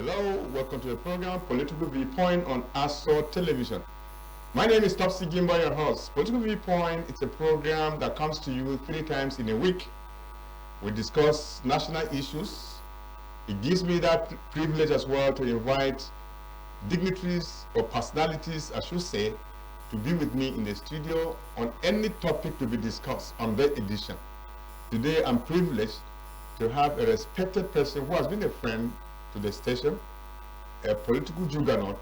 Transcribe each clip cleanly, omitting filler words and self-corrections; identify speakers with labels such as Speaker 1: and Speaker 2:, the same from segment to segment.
Speaker 1: Hello, welcome to the program Political Viewpoint on ASO Television. My name is Topsy Gimba, your host. Political Viewpoint, it's a program that comes to you 3 times in a week. We discuss national issues. It gives me that privilege as well to invite dignitaries or personalities, I should say, to be with me in the studio on any topic to be discussed on that edition. Today, I'm privileged to have a respected person who has been a friend to the station, a political juggernaut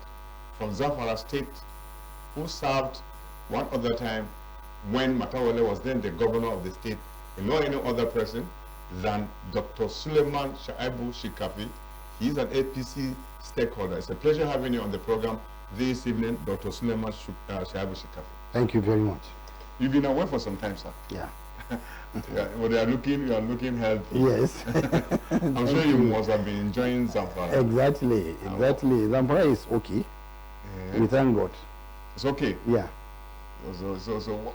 Speaker 1: from Zamfara State, who served one other time when Matawale was then the governor of the state, and not any other person than Dr. Suleiman Shaibu Shikafi. He is an APC stakeholder. It's a pleasure having you on the program this evening, Dr. Suleiman Shaibu Shikafi.
Speaker 2: Thank you very much.
Speaker 1: You've been away for some time, sir.
Speaker 2: Yeah.
Speaker 1: Well, you are looking healthy.
Speaker 2: Yes.
Speaker 1: I'm sure you must have been enjoying Zamfara.
Speaker 2: Exactly. Zamfara is okay. We thank God.
Speaker 1: It's okay.
Speaker 2: Yeah.
Speaker 1: So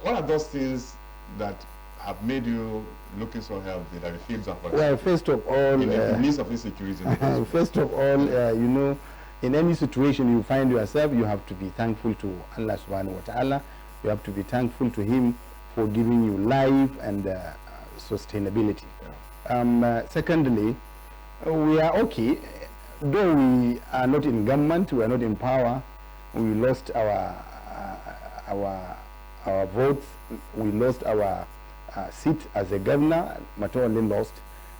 Speaker 1: what are those things that have made you looking so healthy that you feel Zamfara?
Speaker 2: Well, first of all,
Speaker 1: in the midst of insecurity.
Speaker 2: first of all, you know, in any situation you find yourself, you have to be thankful to Allah Subhanahu wa Taala. You have to be thankful to Him for giving you life and sustainability. Yeah. Secondly, we are okay. Though we are not in government, we are not in power. We lost our votes. We lost our seat as a governor. Matawale lost,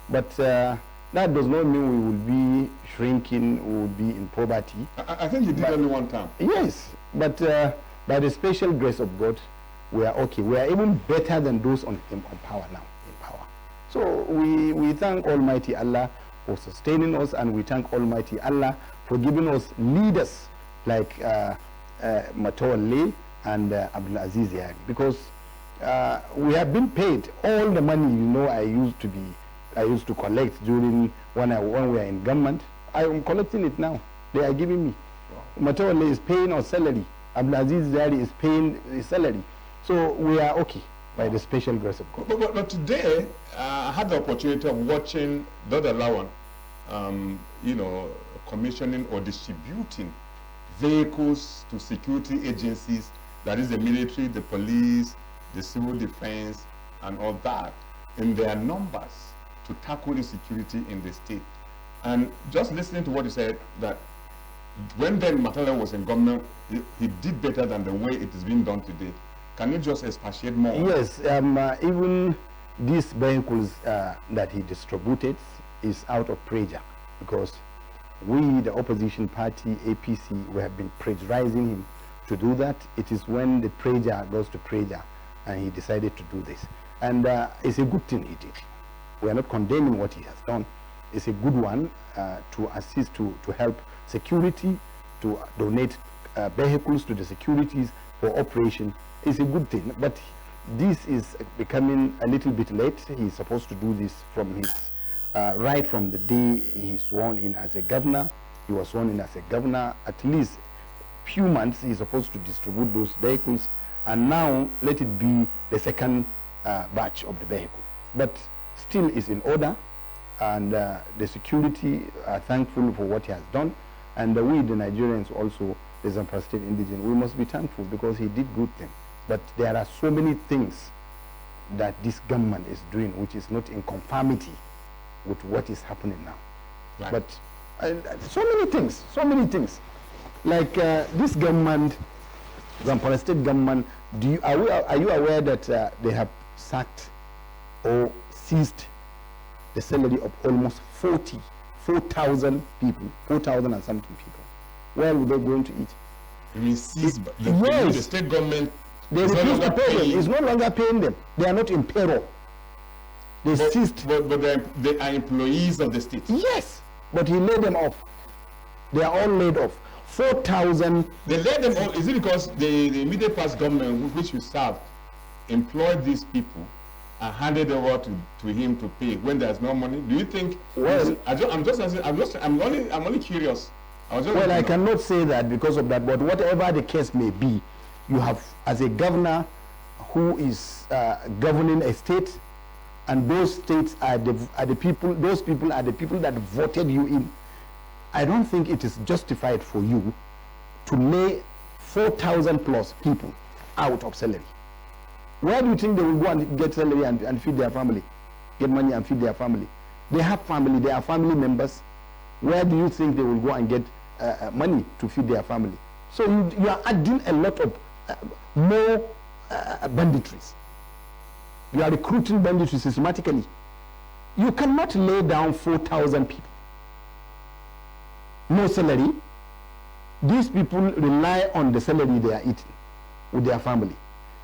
Speaker 2: but that does not mean we will be shrinking. We will be in poverty.
Speaker 1: I think you did only one term.
Speaker 2: Yes, but by the special grace of God, we are okay. We are even better than those on power now. In power, so we thank Almighty Allah for sustaining us, and we thank Almighty Allah for giving us leaders like Matawale and Abdul Aziz Yari, because we have been paid all the money. You know, I used to collect during when we are in government. I am collecting it now. They are giving me. Wow. Matawale is paying our salary. Abdul Aziz Yari is paying his salary. So we are okay by the special grace of God.
Speaker 1: But today, I had the opportunity of watching Dr. Lawan, you know, commissioning or distributing vehicles to security agencies, that is the military, the police, the civil defense, and all that, in their numbers to tackle insecurity in the state. And just listening to what you said, that when then Matawale was in government, he did better than the way it is being done today. Can you just expatiate more?
Speaker 2: Yes, even these vehicles that he distributed is out of pressure, because we, the opposition party, APC, we have been pressurizing him to do that. It is when the pressure goes to pressure, and he decided to do this. And it's a good thing he did. We are not condemning what he has done. It's a good one to assist, to help security, to donate vehicles to the securities for operation. It's a good thing, but this is becoming a little bit late. He's supposed to do this from his right from the day he's sworn in as a governor. He was sworn in as a governor. At least few months he's supposed to distribute those vehicles, and now let it be the second batch of the vehicle. But still is in order, and the security are thankful for what he has done, and we, the Nigerians, also the Zamfara State indigene, we must be thankful because he did good things. But there are so many things that this government is doing which is not in conformity with what is happening now. Right. But so many things. Like this government, Zamfara State government, are you aware that they have sacked or seized the salary of almost 4,000 people, 4,000 and something people? Where would they going to eat?
Speaker 1: You mean seized?
Speaker 2: Yes.
Speaker 1: The state government
Speaker 2: they refuse to pay them. It's no longer paying them. They are not in payroll. They ceased.
Speaker 1: But they are employees of the state.
Speaker 2: Yes, but he laid them off. They are all laid off. 4,000.
Speaker 1: They laid them off. Is it because the immediate past government, which we served, employed these people and handed over to him to pay when there's no money? Do you think?
Speaker 2: Well,
Speaker 1: I'm only curious.
Speaker 2: Well, I cannot say that because of that, but whatever the case may be, you have, as a governor who is governing a state, and those states are the people, those people are the people that voted you in. I don't think it is justified for you to lay 4,000 plus people out of salary. Where do you think they will go and get salary and feed their family? Get money and feed their family? They have family, they are family members. Where do you think they will go and get money to feed their family? So you are adding a lot of more banditries. You are recruiting banditry systematically. You cannot lay down 4,000 people. No salary. These people rely on the salary they are eating with their family.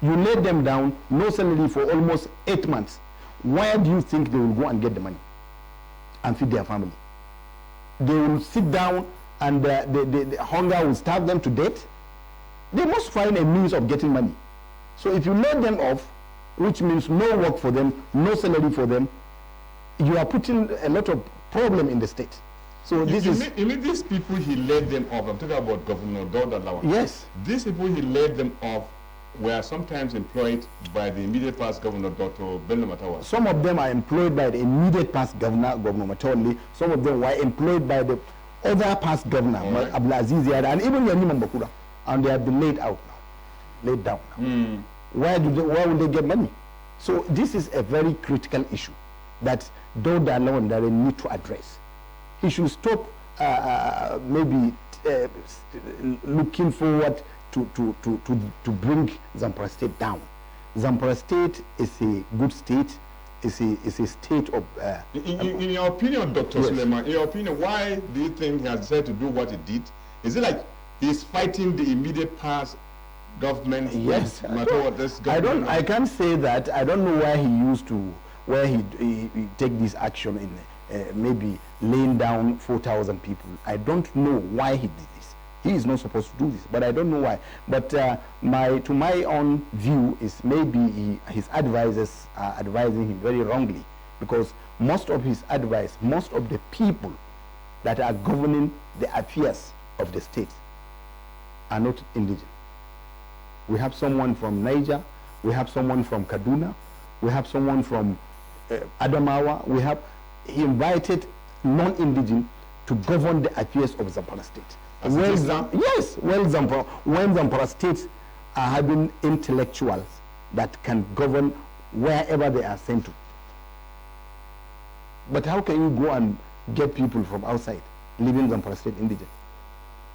Speaker 2: You lay them down, no salary for almost 8 months. Where do you think they will go and get the money and feed their family? They will sit down and the hunger will starve them to death. They must find a means of getting money. So if you lay them off, which means no work for them, no salary for them, you are putting a lot of problem in the state. So this is...
Speaker 1: You mean these people he laid them off, I'm talking about Governor Dauda Lawal.
Speaker 2: Yes.
Speaker 1: These people he laid them off were sometimes employed by the immediate past governor, Dr. Bello Matawa.
Speaker 2: Some of them are employed by the immediate past governor, Governor Matawali. Some of them were employed by the other past governor, right, Abdulaziz Yada, and even Yanima Bakura. And they have been laid out now, laid down now. Where will they get money? So this is a very critical issue that Dauda Lawal need to address. He should stop maybe looking forward to bring Zamfara State down. Zamfara State is a good state. Is a state of...
Speaker 1: in your opinion, Dr. Yes. Suleiman, in your opinion, why do you think he has decided to do what he did? Is it like he's fighting the immediate past government?
Speaker 2: Yes.
Speaker 1: I
Speaker 2: can't say that. I don't know why he used to, where he take this action in maybe laying down 4,000 people. I don't know why he did this. He is not supposed to do this, but I don't know why. But to my own view is maybe his advisors are advising him very wrongly, because most of his advice, most of the people that are governing the affairs of the state are not indigenous. We have someone from Niger, we have someone from Kaduna, we have someone from Adamawa. He invited non-indigenous to govern the affairs of Zamfara State. When Zamfara States are having intellectuals that can govern wherever they are sent to. But how can you go and get people from outside leaving Zamfara State indigenous?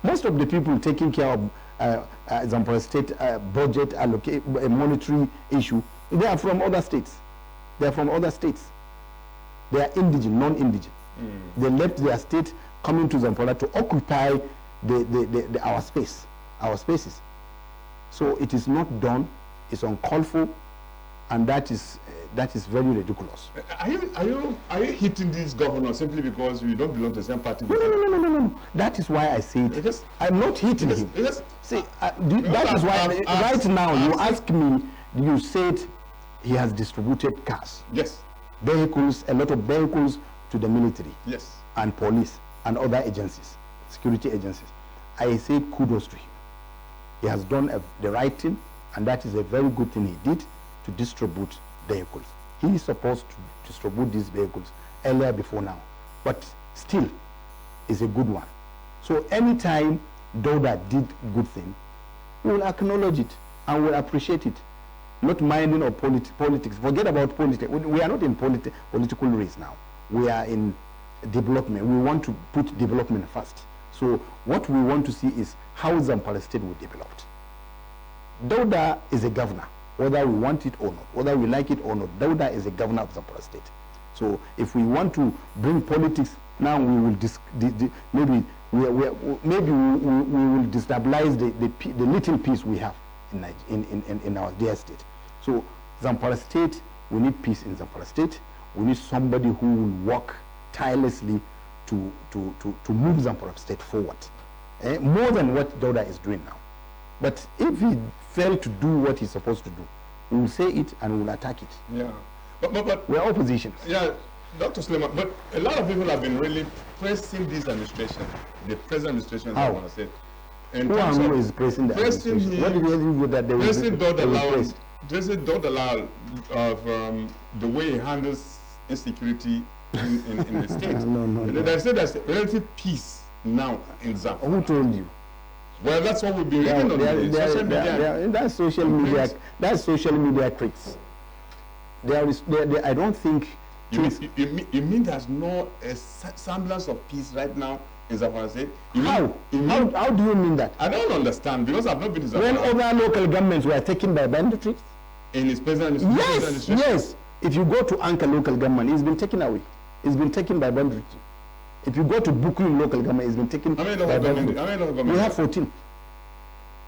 Speaker 2: Most of the people taking care of Zamfara State budget, monetary issue, they are from other states. They are from other states. They are indigenous, non-indigenous. They left their state coming to Zamfara to occupy our spaces. So it is not done. It's uncalled for, and that is very ridiculous.
Speaker 1: Are you hitting these governors simply because you don't belong to the same party?
Speaker 2: No. That is why I say it. I'm not hitting him. See, that is why right now you ask me. You said he has distributed cars.
Speaker 1: Yes.
Speaker 2: Vehicles, a lot of vehicles to the military.
Speaker 1: Yes.
Speaker 2: And police and other agencies, security agencies. I say kudos to him. He has done the right thing, and that is a very good thing he did to distribute vehicles. He is supposed to distribute these vehicles earlier before now, but still is a good one. So anytime Dauda did good thing, we will acknowledge it and we will appreciate it. Not minding of politics. Forget about politics. We are not in political race now. We are in development. We want to put development first. So what we want to see is how Zamfara State will develop. Dauda is a governor, whether we want it or not, whether we like it or not. Dauda is a governor of Zamfara State. So if we want to bring politics, now we will maybe we will destabilize the little peace we have in our dear state. So Zamfara State, we need peace in Zamfara State. We need somebody who will work tirelessly to move Zamfara State forward, more than what Dauda is doing now. But if he failed to do what he's supposed to do, we will say it and we will attack it.
Speaker 1: Yeah, but
Speaker 2: we are opposition.
Speaker 1: Yeah, Dr. Suleiman, but a lot of people have been really pressing this administration, the present administration,
Speaker 2: How?
Speaker 1: I want to say.
Speaker 2: Who is pressing the administration? What do you think that they will
Speaker 1: pressing Dauda Lawal of the way he handles insecurity in the state.
Speaker 2: No.
Speaker 1: They said there's relative peace now in Zamfara.
Speaker 2: Who told you?
Speaker 1: Well, that's what we've been reading on the social media.
Speaker 2: That's social media. That's social media tricks. I don't think.
Speaker 1: You mean there's no semblance of peace right now in Zamfara State?
Speaker 2: How do you mean that?
Speaker 1: I don't understand, because I've not been in Zamfara.
Speaker 2: When other local governments were taken by banditry?
Speaker 1: In his present
Speaker 2: Yes. If you go to Anchor local government, it's been taken away. It's been taken by banditry. If you go to Bukuyu local government, it's been taken by banditry. We have 14.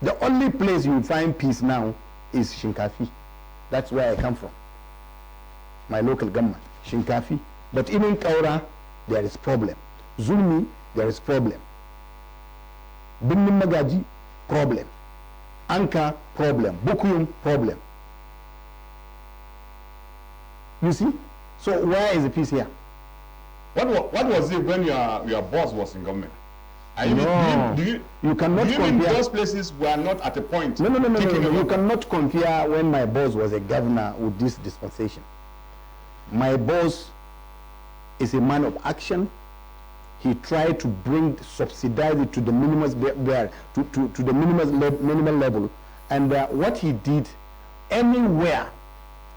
Speaker 2: The only place you find peace now is Shinkafi. That's where I come from. My local government, Shinkafi. But even Kaura, there is problem. Zulmi, there is problem. Binnim Magaji, problem. Anka, problem. Bukuyum, problem. You see? So where is the peace here?
Speaker 1: What was it when your boss was in government?
Speaker 2: You cannot compare.
Speaker 1: Those places were not at a point.
Speaker 2: No. You cannot compare when my boss was a governor with this dispensation. My boss is a man of action. He tried to subsidize it to the minimum to the minimal level, and what he did, anywhere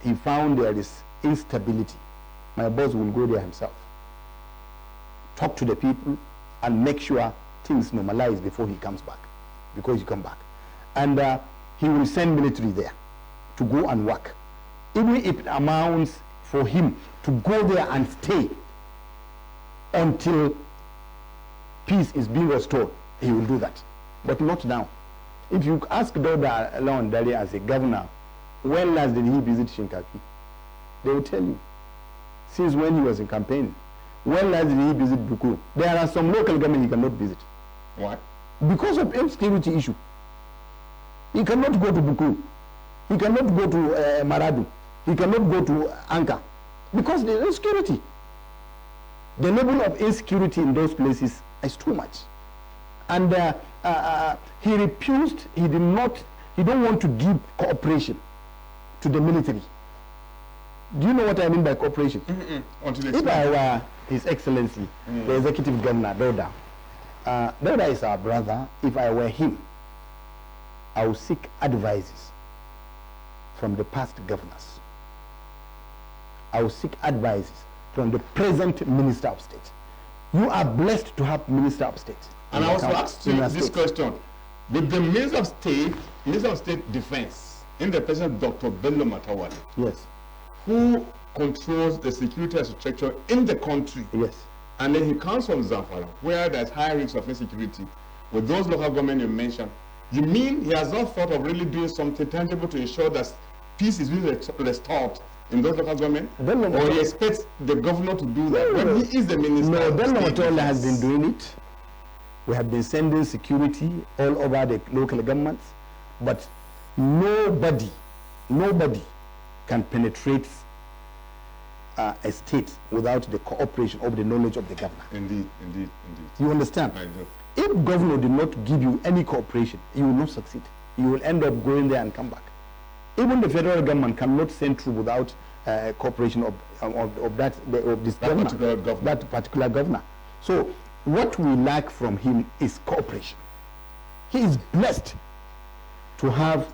Speaker 2: he found there is instability, my boss will go there himself, talk to the people, and make sure things normalize before he comes back, and he will send military there to go and work, even if it amounts for him to go there and stay until peace is being restored. He will do that, but not now. If you ask Dauda Lawan Dare as a governor, when last did he visit Shinkafi? They will tell you. Since when he was in campaign. When last did he visit Buku? There are some local government he cannot visit.
Speaker 1: Why?
Speaker 2: Because of insecurity issue. He cannot go to Buku. He cannot go to Maradu. He cannot go to Anka. Because there is insecurity. The level of insecurity in those places is too much. And he refused, he don't want to give cooperation to the military. Do you know what I mean by cooperation? If I were His Excellency, the Executive Governor, Dauda, Dauda is our brother. If I were him, I would seek advices from the past governors. I would seek advices from the present Minister of State. You are blessed to have Minister of State.
Speaker 1: And I also asked you this question. With the Minister of State Defense, in the President Dr. Bello Matawale,
Speaker 2: yes,
Speaker 1: who controls the security structure in the country,
Speaker 2: yes,
Speaker 1: and then he comes from Zamfara, where there's high risk of insecurity, with those local government you mentioned, you mean he has not thought of really doing something tangible to ensure that peace is being restored in those local government? Or he expects the governor to do that when he is the minister?
Speaker 2: No, Bello Matawale has been doing it. We have been sending security all over the local governments, but nobody can penetrate a state without the cooperation of the knowledge of the governor.
Speaker 1: Indeed.
Speaker 2: You understand?
Speaker 1: I do.
Speaker 2: If governor did not give you any cooperation, you will not succeed. You will end up going there and come back. Even the federal government cannot send through without cooperation of this particular governor. So what we lack from him is cooperation. He is blessed to have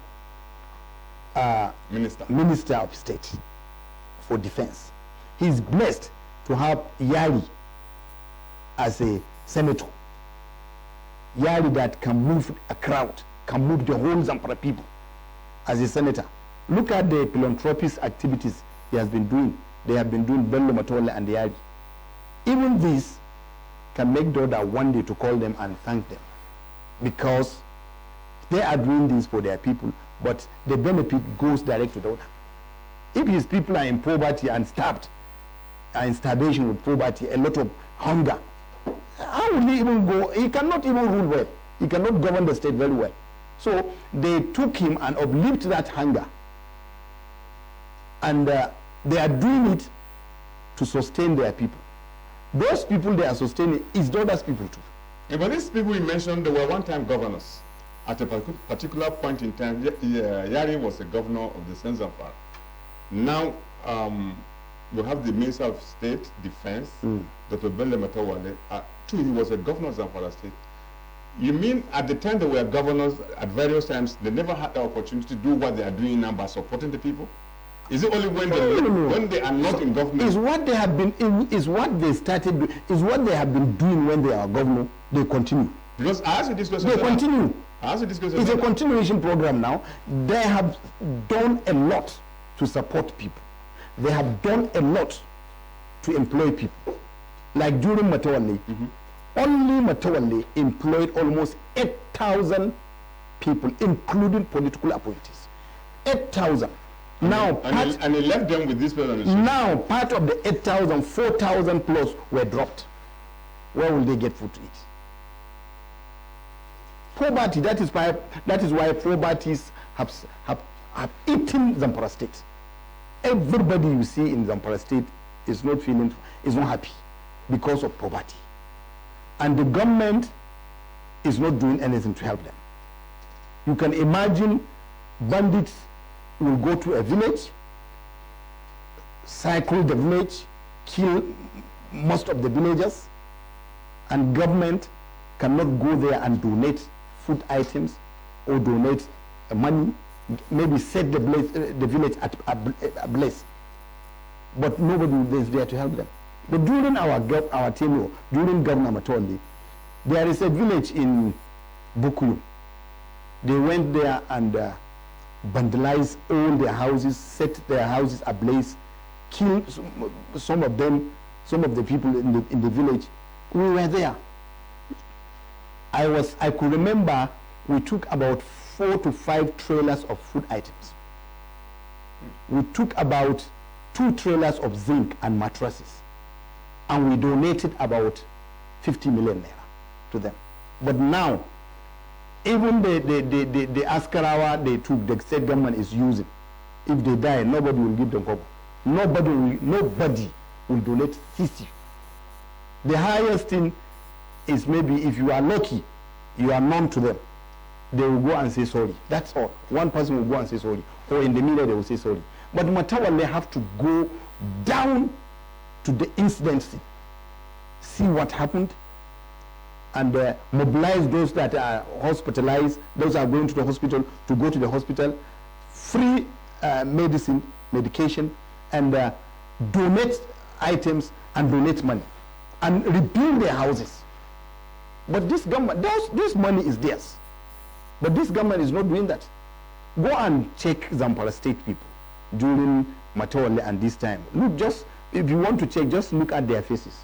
Speaker 2: Minister of State for Defense. He is blessed to have Yari as a senator. Yari that can move a crowd, can move the whole Zamfara people as a senator. Look at the philanthropist activities he has been doing. They have been doing Bello Matawale and Yari. Even this can make Dauda one day to call them and thank them, because they are doing this for their people, but the benefit goes direct to Dauda. If his people are in poverty and starved, are in starvation with poverty, a lot of hunger, how will he even go? He cannot even rule well. He cannot govern the state very well. So they took him and uplifted that hunger. And they are doing it to sustain their people. Those people they are sustaining is Dauda's people too.
Speaker 1: Yeah, but these people you mentioned, they were one-time governors. At a particular point in time, Yari was the governor of the Zamfara. Now, we have the Minister of State Defense, Dr. Bello Matawale. Two, he was a governor of Zamfara State. You mean at the time they were governors at various times, they never had the opportunity to do what they are doing now by supporting the people? Is it only when when they are not in government?
Speaker 2: Is what they have been, is what they started, is what they have been doing when they are governor, they continue.
Speaker 1: Because I asked you this question.
Speaker 2: They continue.
Speaker 1: I asked you this question.
Speaker 2: It's a continuation program now. They have done a lot to support people. They have done a lot to employ people. Like during Matawale, only Matawale employed almost 8,000 people, including political appointees. 8,000. Now,
Speaker 1: and he left them with this person.
Speaker 2: Now, part of the 8,000, 4,000 plus were dropped. Where will they get food to eat? Poverty, that is why poverty have eaten Zamfara State. Everybody you see in Zamfara State is not happy because of poverty. And the government is not doing anything to help them. You can imagine bandits will go to a village, cycle the village, kill most of the villagers, and government cannot go there and donate food items or donate money, maybe set the village ablaze. But nobody is there to help them. But during our tenure, during Governor Matawale, there is a village in Bukuyu. They went there and vandalized all their houses, set their houses ablaze, killed some of the people in the village. We were there. I could remember we took about 4 to 5 trailers of food items. We took about 2 trailers of zinc and mattresses, and we donated about 50 million naira to them. But now, even the Askarawa they took, the state government is using. If they die, nobody will give them cover. Nobody will donate 50. The highest thing is maybe if you are lucky, you are known to them, they will go and say sorry. That's all. One person will go and say sorry, or in the media they will say sorry. But Matawale have to go down to the incident scene, see what happened, and mobilize those that are hospitalized, those that are going to the hospital, to go to the hospital, free medication, and donate items and donate money, and rebuild their houses. But this government, this money is theirs. But this government is not doing that. Go and check Zamfara State people during Matawale and this time. Look, just if you want to check, just look at their faces.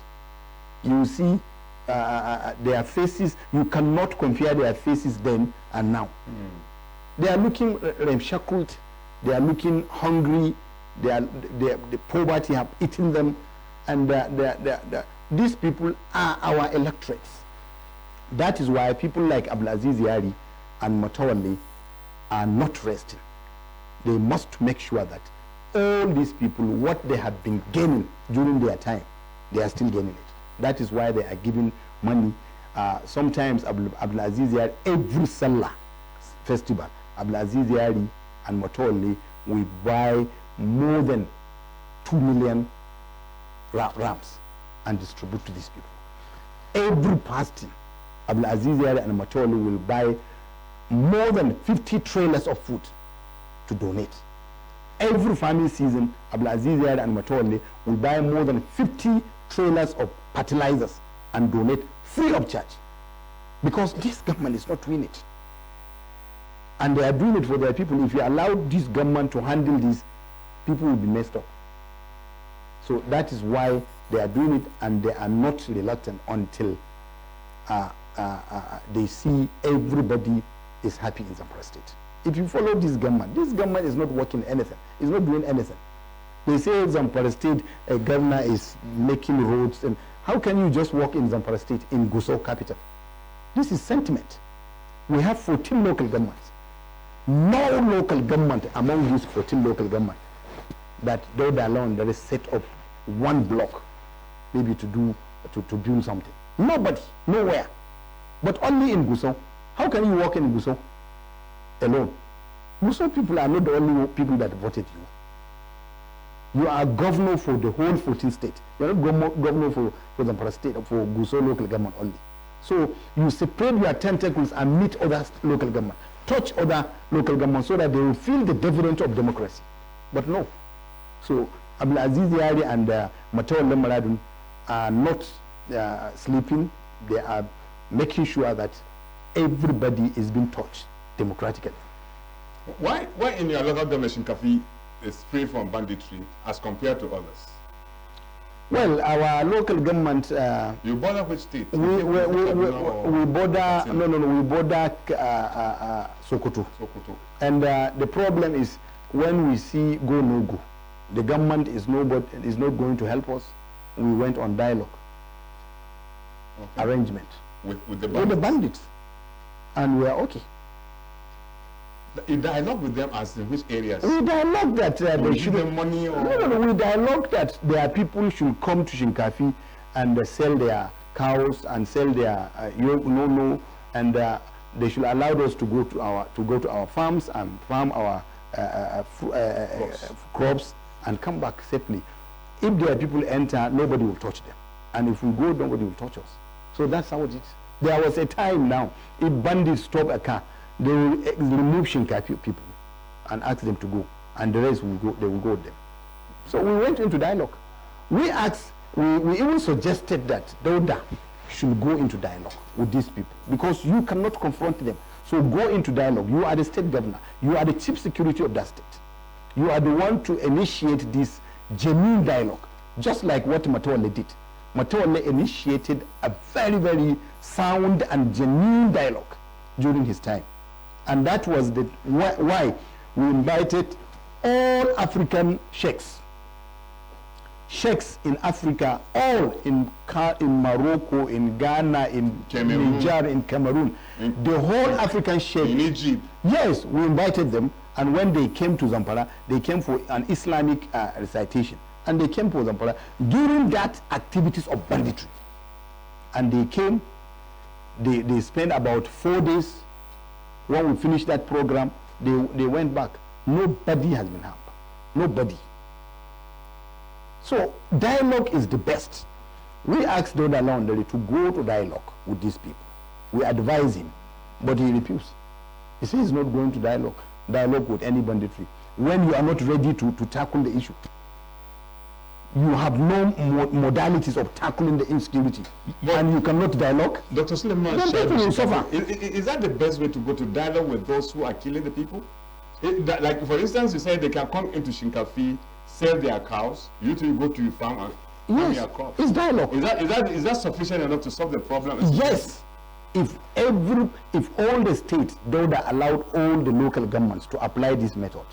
Speaker 2: You will see their faces. You cannot compare their faces then and now. They are looking ramshackled. They are looking hungry. The poverty have eaten them, and these people are our electorates. That is why people like Abdulaziz Yari and Matawale are not resting. They must make sure that all these people, what they have been gaining during their time, they are still gaining it. That is why they are giving money. Sometimes Abdulaziz Yari, every Salah festival, Abdulaziz Yari and Matawale will buy more than 2 million rams and distribute to these people. Every fasting, Abdulaziz Yari and Matawale will buy more than 50 trailers of food to donate. Every farming season, Abdulaziz Yari and Matawale will buy more than 50 trailers of fertilizers and donate free of charge. Because this government is not doing it. And they are doing it for their people. If you allow this government to handle this, people will be messed up. So that is why they are doing it, and they are not reluctant until they see everybody is happy in Zamfara State. If you follow this government is not working anything. It's not doing anything. They say Zamfara State, a governor is making roads. And how can you just walk in Zamfara State, in Gusau capital? This is sentiment. We have 14 local governments. No local government among these 14 local governments that though they alone there is set up one block maybe to build something. Nobody, nowhere. But only in Gusau. How can you walk in Gusau alone? Gusau people are not the only people that voted you. You are governor for the whole 14 states. You are not governor for Zamfara state, for Gusau local government only. So you separate your tentacles and meet other local government, touch other local government so that they will feel the dividend of democracy. But no. So Abdulaziz Yari and Matawallah Maradun are not sleeping. They are making sure that everybody is being touched democratically.
Speaker 1: Why in your local government Shinkafi is free from banditry as compared to others?
Speaker 2: Well, our local government.
Speaker 1: You border which state?
Speaker 2: We border. We border Sokoto.
Speaker 1: Sokoto.
Speaker 2: And the problem is when we see go no go, the government is not going to help us. We went on dialogue, arrangement
Speaker 1: with the
Speaker 2: bandits, and we are okay.
Speaker 1: You dialogue with them as in which areas?
Speaker 2: We dialogue that they should
Speaker 1: give them money or
Speaker 2: no. We dialogue that their people should come to Shinkafi and sell their cows and sell their and they should allow us to go to our farms and farm our crops and come back safely. If their people enter, nobody will touch them, and if we go, nobody will touch us. So that's how it is. There was a time now, if bandits stop a car, they will remove Shinkafi people and ask them to go, and the rest will go. They will go with them. So we went into dialogue. We asked. We even suggested that Dauda should go into dialogue with these people because you cannot confront them. So go into dialogue. You are the state governor. You are the chief security of that state. You are the one to initiate this genuine dialogue, just like what Matawallah did. Matawallah initiated a very, very sound and genuine dialogue during his time. And that was why we invited all African sheikhs. Sheikhs in Africa, all in Morocco, in Ghana, in Niger, in Cameroon. The whole African sheikh.
Speaker 1: In Egypt.
Speaker 2: Yes, we invited them. And when they came to Zamfara, they came for an Islamic recitation. And they came for Zamfara during that activities of banditry. And they came, they spent about 4 days. When we finished that program, they went back. Nobody has been harmed. Nobody. So dialogue is the best. We asked Dauda Laundry to go to dialogue with these people. We advised him, but he refused. He says he's not going to dialogue with any banditry. When you are not ready to tackle the issue, you have no modalities of tackling the insecurity, and you cannot dialogue.
Speaker 1: Dr. Suleiman,
Speaker 2: then people will suffer.
Speaker 1: Is that the best way to go to dialogue with those who are killing the people? Like for instance, you say they can come into Shinkafi, sell their cows. You two go to your farm and farm your crops.
Speaker 2: It's dialogue.
Speaker 1: Is that sufficient enough to solve the problem?
Speaker 2: Yes. If all the states, Dauda allowed all the local governments to apply this method,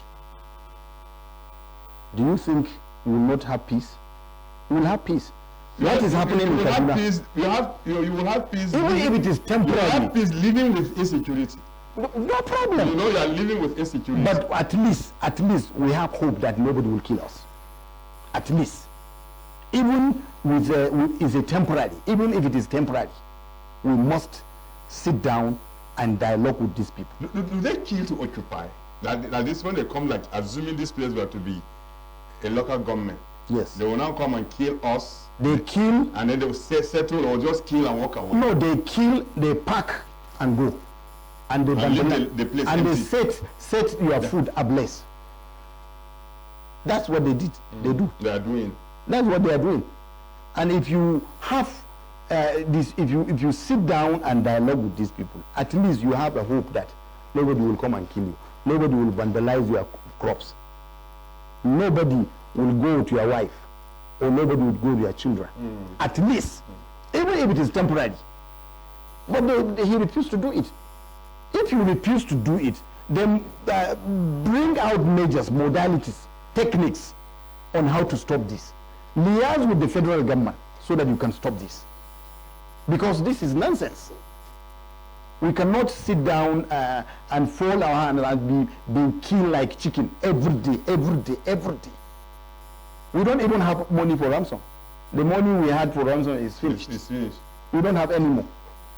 Speaker 2: do you think we will not have peace? We will have peace. What is happening in Kaduna?
Speaker 1: You will have peace.
Speaker 2: Even if it is temporary.
Speaker 1: You will have peace living with insecurity.
Speaker 2: No problem.
Speaker 1: You know you are living with insecurity.
Speaker 2: But at least we have hope that nobody will kill us. At least. Even with is a temporary. Even if it is temporary, we must sit down and dialogue with these people.
Speaker 1: Do they kill to occupy? Like this when they come, like assuming this place were to be a local government.
Speaker 2: Yes.
Speaker 1: They will now come and kill us.
Speaker 2: They kill.
Speaker 1: And then they will settle or just kill and walk away.
Speaker 2: No, they kill, they pack and go. And they
Speaker 1: leave the place
Speaker 2: and
Speaker 1: empty.
Speaker 2: They set your food ablaze. That's what they did. They do.
Speaker 1: They are doing.
Speaker 2: That's what they are doing. And if you have if you sit down and dialogue with these people, at least you have a hope that nobody will come and kill you. Nobody will vandalize your crops. Nobody will go to your wife, or nobody will go to your children. At least, even if it is temporary. But he refused to do it. If you refuse to do it, then bring out measures, modalities, techniques on how to stop this. Liaise with the federal government so that you can stop this. Because this is nonsense. We cannot sit down and fold our hands and be killed like chicken every day. We don't even have money for ransom. The money we had for ransom is finished.
Speaker 1: It's finished.
Speaker 2: We don't have any more.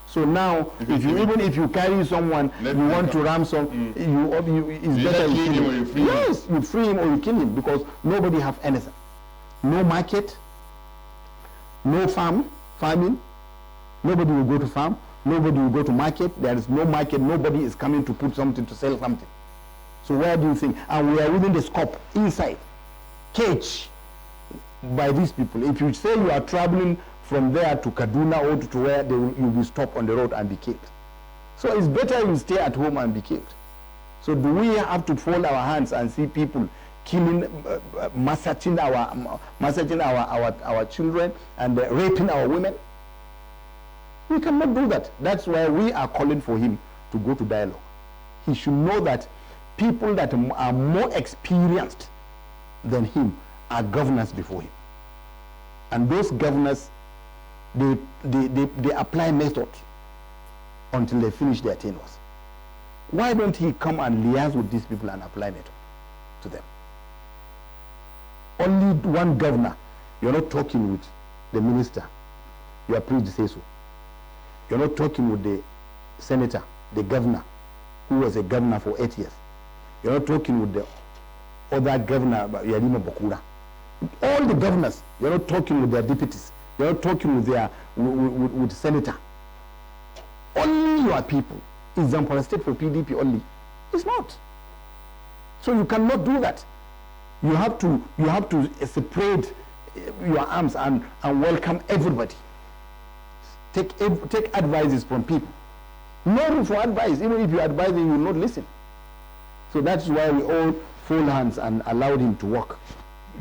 Speaker 2: So now, even if you carry someone, you want to ransom, it's better you kill him. Yes, you free him or you kill him, because nobody have anything. No market, no farming. Nobody will go to farm. Nobody will go to market. There is no market. Nobody is coming to put something, to sell something. So where do you think? And we are within the scope, inside, cage by these people. If you say you are traveling from there to Kaduna or to where, you'll be stopped on the road and be killed. So it's better you stay at home and be killed. So do we have to fold our hands and see people killing, massacring our children and raping our women? We cannot do that. That's why we are calling for him to go to dialogue. He should know that people that are more experienced than him are governors before him. And those governors, they apply methods until they finish their tenures. Why don't he come and liaise with these people and apply method to them? Only one governor. You're not talking with the minister. You are pleased to say so. You're not talking with the senator, the governor, who was a governor for 8 years. You're not talking with the other governor, Yarima Bakura. All the governors, you're not talking with their deputies. You're not talking with their with the senator. Only your people. Is Zamfara State for PDP only? It's not. So you cannot do that. You have to separate your arms and welcome everybody. Take advices from people. No room for advice. Even if you advise them, you will not listen. So that's why we all fold hands and allowed him to work.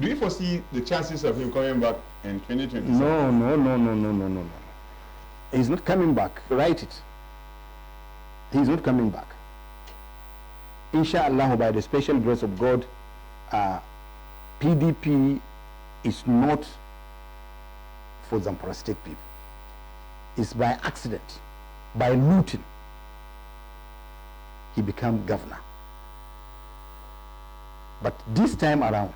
Speaker 1: Do you foresee the chances of him coming back in 2027?
Speaker 2: No. He's not coming back. Write it. He's not coming back. Inshallah, by the special grace of God, PDP is not for Zamfara State people. It's by accident, by looting, he became governor. But this time around,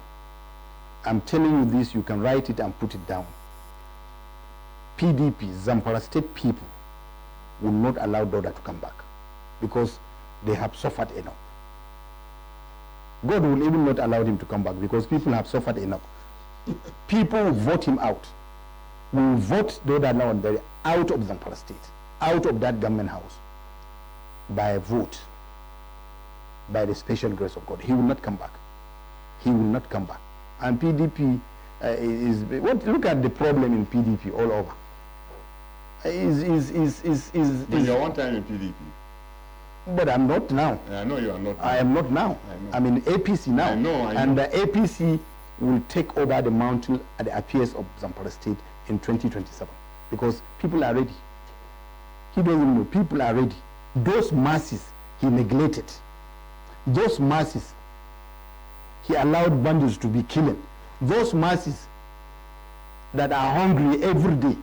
Speaker 2: I'm telling you this, you can write it and put it down. PDP, Zamfara State people, will not allow Dauda to come back because they have suffered enough. God will even not allow him to come back because people have suffered enough. People will vote him out. We will vote Dauda now and then out of Zamfara State, out of that government house, by a vote, by the special grace of God. He will not come back. He will not come back. And PDP look at the problem in PDP all over.
Speaker 1: But you're one time in PDP.
Speaker 2: But I'm not now.
Speaker 1: I know you are not.
Speaker 2: I am not now. I'm in APC now.
Speaker 1: I know.
Speaker 2: And the APC will take over the mantle at the affairs of Zamfara State in 2027 because people are ready. He doesn't know. People are ready. Those masses he neglected. Those masses he allowed bandits to be killing. Those masses that are hungry every day.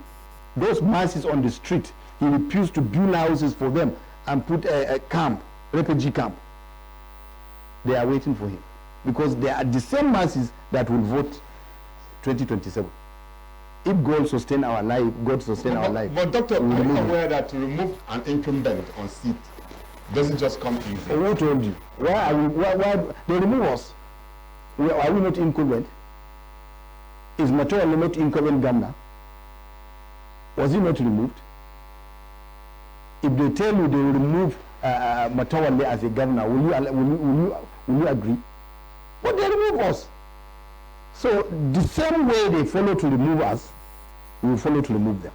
Speaker 2: Those masses on the street, he refused to build houses for them and put a camp, refugee camp. They are waiting for him because they are the same masses that will vote 2027. If God sustain our life, God sustain our life.
Speaker 1: But Doctor, are you aware that to remove an incumbent on seat doesn't just come easy?
Speaker 2: Who told you? Why they remove us? Are we not incumbent? Is Matola not incumbent governor? Was he not removed? If they tell you they will remove Matawale as a governor, will you agree? But they remove us. So the same way they follow to remove us, we will follow to remove them.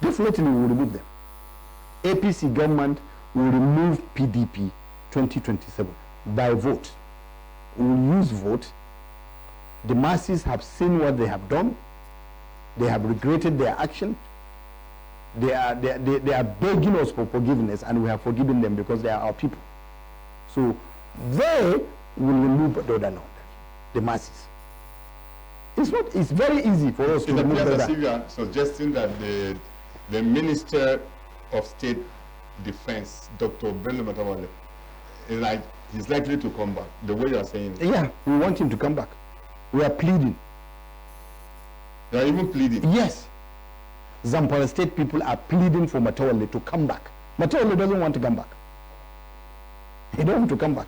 Speaker 2: Definitely we will remove them. APC government will remove PDP 2027 by vote. We will use vote. The masses have seen what they have done. They have regretted their action. They are begging us for forgiveness, and we have forgiven them because they are our people. So they will remove Dauda now, the masses. It's very easy for us to remove Dauda.
Speaker 1: It appears as if you are suggesting that the Minister of State Defense, Dr. Bello Matawale, he's likely to come back, the way you are saying it.
Speaker 2: Yeah, we want him to come back. We are pleading.
Speaker 1: You are even pleading?
Speaker 2: Yes. Zamfara State people are pleading for Matawale to come back. Matawale doesn't want to come back. He doesn't want to come back.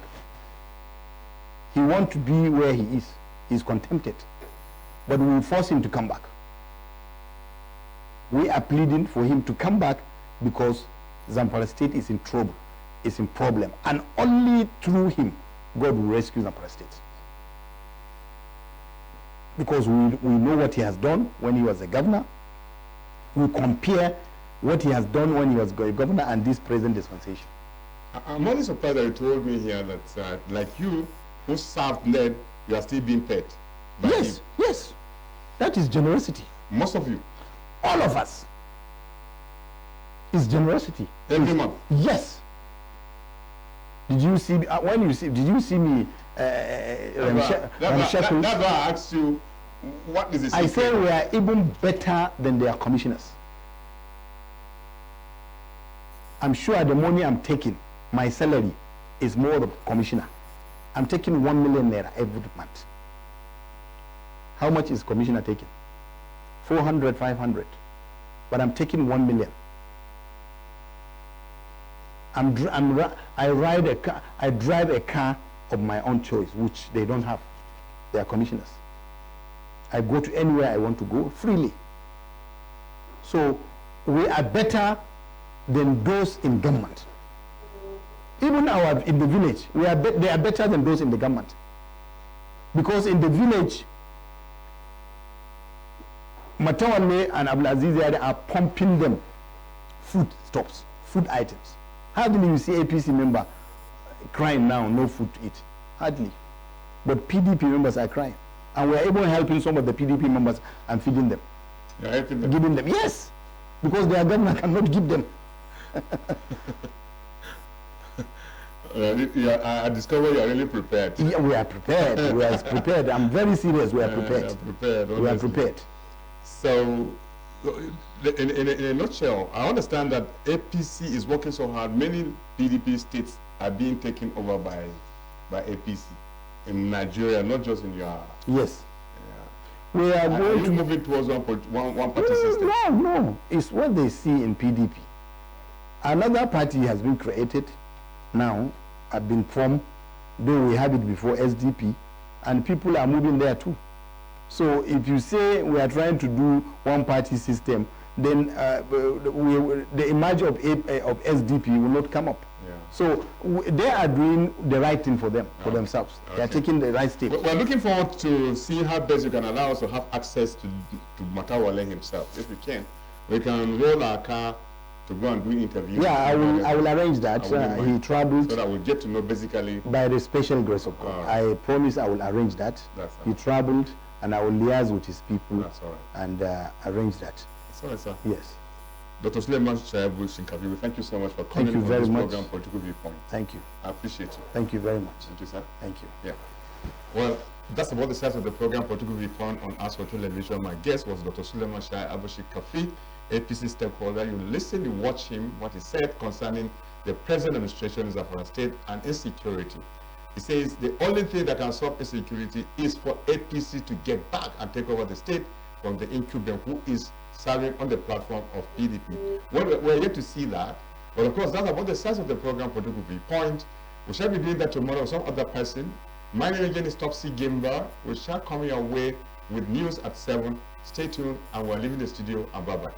Speaker 2: He wants to be where he is. He's contented. But we will force him to come back. We are pleading for him to come back because Zamfara State is in trouble, is in problem. And only through him, God will rescue Zamfara State. Because we know what he has done when he was a governor. We compare what he has done when he was a governor and this present dispensation.
Speaker 1: I'm only surprised that you told me here that, like you, who served lead, you are still being paid.
Speaker 2: Yes, him. Yes. That is generosity.
Speaker 1: Most of you.
Speaker 2: All of us. Is generosity.
Speaker 1: Every month.
Speaker 2: Yes. Did you see when you see? Did you see me?
Speaker 1: That's why I asked you, what is the secret?
Speaker 2: I say we are even better than their commissioners. I'm sure the money I'm taking, my salary, is more than commissioner. I'm taking 1 million naira every month. How much is commissioner taking? 400, 500. But I'm taking 1 million. I drive a car of my own choice, which they don't have. They are commissioners. I go to anywhere I want to go freely. So we are better than those in government. Even in the village, they are better than those in the government. Because in the village, Matawale and Abdulaziz are pumping them food stops, food items. Hardly you see APC member crying now, no food to eat. Hardly. But PDP members are crying. And we are even helping some of the PDP members and feeding them.
Speaker 1: You're helping them?
Speaker 2: Giving them, yes. Because their government cannot give them.
Speaker 1: I discovered you are really prepared.
Speaker 2: Yeah, we are prepared. We are prepared. I'm very serious. We are prepared. We are prepared.
Speaker 1: So, in a nutshell, I understand that APC is working so hard. Many PDP states are being taken over by APC in Nigeria, not just in your.
Speaker 2: Yes.
Speaker 1: Yeah.
Speaker 2: We are going to
Speaker 1: moving towards one party system.
Speaker 2: No. It's what they see in PDP. Another party has been created now, have been formed, though we had it before, SDP, and people are moving there too. So if you say we are trying to do one party system, then the image of SDP will not come up. Yeah. So they are doing the right thing for them, for themselves. Okay. They are taking the right step.
Speaker 1: We're looking forward to seeing how best you can allow us to have access to Matawale himself. If we can, we can roll our car to go and do interviews.
Speaker 2: Yeah, I will arrange that. He traveled.
Speaker 1: So that we'll get to know basically.
Speaker 2: By the special grace of God. I promise I will arrange that. He traveled, and I will liaise with his people and arrange that.
Speaker 1: That's all right, sir.
Speaker 2: Yes.
Speaker 1: Dr. Suleiman Shaibu Shinkaviwe, thank you so much for coming on this program, Political Viewpoint.
Speaker 2: Thank you.
Speaker 1: I appreciate you.
Speaker 2: Thank you very much.
Speaker 1: Thank you, sir.
Speaker 2: Thank you.
Speaker 1: Yeah. Well, that's about the size of the program, Political Viewpoint on Aswa Television. My guest was Dr. Suleiman Shaibu Shinkaviwe, APC stakeholder. You listen, you watch him, what he said concerning the present administration in Zamfara State and insecurity. He says the only thing that can solve insecurity is for APC to get back and take over the state from the incumbent who is serving on the platform of PDP. Well, we're yet to see that. But of course, that's about the size of the program, Political Viewpoint. We shall be doing that tomorrow with some other person. My name again is Topsy Gimba. We shall come your way with news at 7. Stay tuned, and we're leaving the studio, and bye-bye.